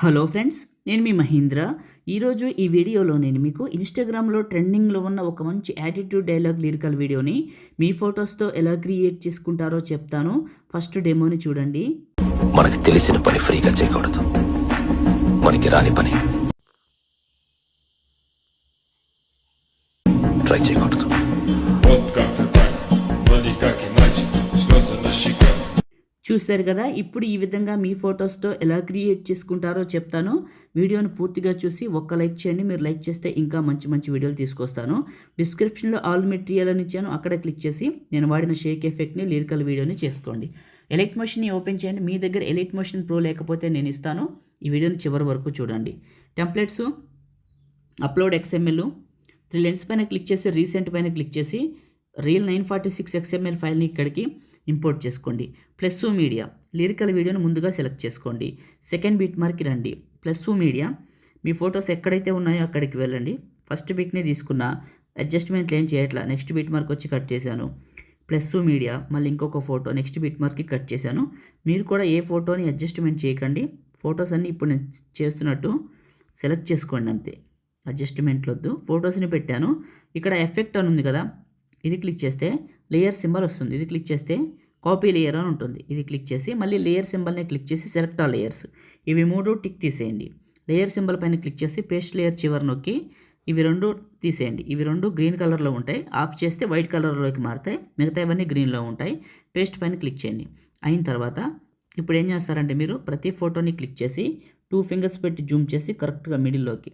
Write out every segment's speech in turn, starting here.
Hello friends, నేను మీ మహేంద్ర. ఈరోజు ఈ వీడియోలో నేను మీకు ఇన్స్టాగ్రామ్లో ట్రెండింగ్లో ఉన్న ఒక మంచి యాటిట్యూడ్ డైలాగ్ లిరికల్ వీడియోని మీ ఫొటోస్తో ఎలా క్రియేట్ చేసుకుంటారో చెప్తాను. ఫస్ట్ డెమోని చూడండి. మనకి తెలిసిన పని ఫ్రీగా చేయకూడదు, మనకి రాని పని ట్రై చేయకూడదు. చూశారు కదా, ఇప్పుడు ఈ విధంగా మీ ఫొటోస్తో ఎలా క్రియేట్ చేసుకుంటారో చెప్తాను. వీడియోను పూర్తిగా చూసి ఒక్క లైక్ చేయండి. మీరు లైక్ చేస్తే ఇంకా మంచి మంచి వీడియోలు తీసుకొస్తాను. డిస్క్రిప్షన్లో ఆల్ మెటీరియల్ అని ఇచ్చాను, అక్కడ క్లిక్ చేసి నేను వాడిన షేక్ ఎఫెక్ట్ని లిరికల్ వీడియోని చేసుకోండి. ఎలైట్ మోషన్ని ఓపెన్ చేయండి. మీ దగ్గర ఎలైట్ మోషన్ ప్రో లేకపోతే నేను ఇస్తాను. ఈ వీడియోని చివరి వరకు చూడండి. టెంప్లెట్స్, అప్లోడ్ XML, 3 లెన్స్ పైన క్లిక్ చేసి రీసెంట్ పైన క్లిక్ చేసి రీల్ 946 XML ఫైల్ని ఇక్కడికి ఇంపోర్ట్ చేసుకోండి. ప్లస్ మీడియా లిరికల్ వీడియోను ముందుగా సెలెక్ట్ చేసుకోండి. సెకండ్ బీట్ మార్క్కి రండి. ప్లస్ మీడియా మీ ఫొటోస్ ఎక్కడైతే ఉన్నాయో అక్కడికి వెళ్ళండి. ఫస్ట్ బీట్ని తీసుకున్న, అడ్జస్ట్మెంట్లు ఏం చేయట్లా. నెక్స్ట్ బీట్ మార్క్ వచ్చి కట్ చేశాను. ప్లస్ మీడియా మళ్ళీ ఇంకొక ఫోటో నెక్స్ట్ బీట్ మార్క్కి కట్ చేశాను. మీరు కూడా ఏ ఫోటోని అడ్జస్ట్మెంట్ చేయకండి. ఫొటోస్ అన్నీ ఇప్పుడు నేను చేస్తున్నట్టు సెలెక్ట్ చేసుకోండి అంతే. అడ్జస్ట్మెంట్లు వద్దు. ఫొటోస్ని పెట్టాను. ఇక్కడ ఎఫెక్ట్ అని ఉంది కదా, ఇది క్లిక్ చేస్తే లేయర్ సింబల్ వస్తుంది. ఇది క్లిక్ చేస్తే కాపీ లేయర్ అని ఉంటుంది. ఇది క్లిక్ చేసి మళ్ళీ లేయర్ సింబల్ని క్లిక్ చేసి సెలెక్ట్ ఆల్ లేయర్స్, ఇవి 3 టిక్ తీసేయండి. లేయర్ సింబల్ పైన క్లిక్ చేసి పేస్ట్ లేయర్ చివరి నొక్కి ఇవి 2 తీసేయండి. ఇవి 2 గ్రీన్ కలర్లో ఉంటాయి. ఆఫ్ చేస్తే వైట్ కలర్లోకి మారుతాయి. మిగతా ఇవన్నీ గ్రీన్లో ఉంటాయి. పేస్ట్ పైన క్లిక్ చేయండి. అయిన తర్వాత ఇప్పుడు ఏం చేస్తారంటే, మీరు ప్రతి ఫోటోని క్లిక్ చేసి 2 ఫింగర్స్ పెట్టి జూమ్ చేసి కరెక్ట్గా మిడిల్లోకి,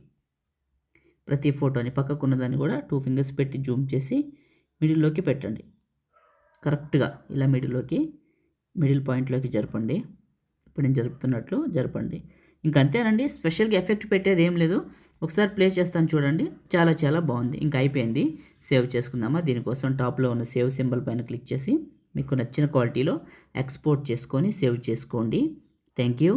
ప్రతి ఫోటోని పక్కకున్నదాన్ని కూడా 2 ఫింగర్స్ పెట్టి జూమ్ చేసి మిడిల్లోకి పెట్టండి. కరెక్ట్గా ఇలా మిడిల్ పాయింట్లోకి జరపండి. ఇప్పుడు నేను జరుపుతున్నట్లు జరపండి. ఇంక అంతేనండి. స్పెషల్గా ఎఫెక్ట్ పెట్టేది ఏం లేదు. ఒకసారి ప్లే చేస్తాను చూడండి. చాలా చాలా బాగుంది. ఇంకా అయిపోయింది. సేవ్ చేసుకుందామా. దీనికోసం టాప్లో ఉన్న సేవ్ సింబల్ పైన క్లిక్ చేసి మీకు నచ్చిన క్వాలిటీలో ఎక్స్పోర్ట్ చేసుకొని సేవ్ చేసుకోండి. Thank you.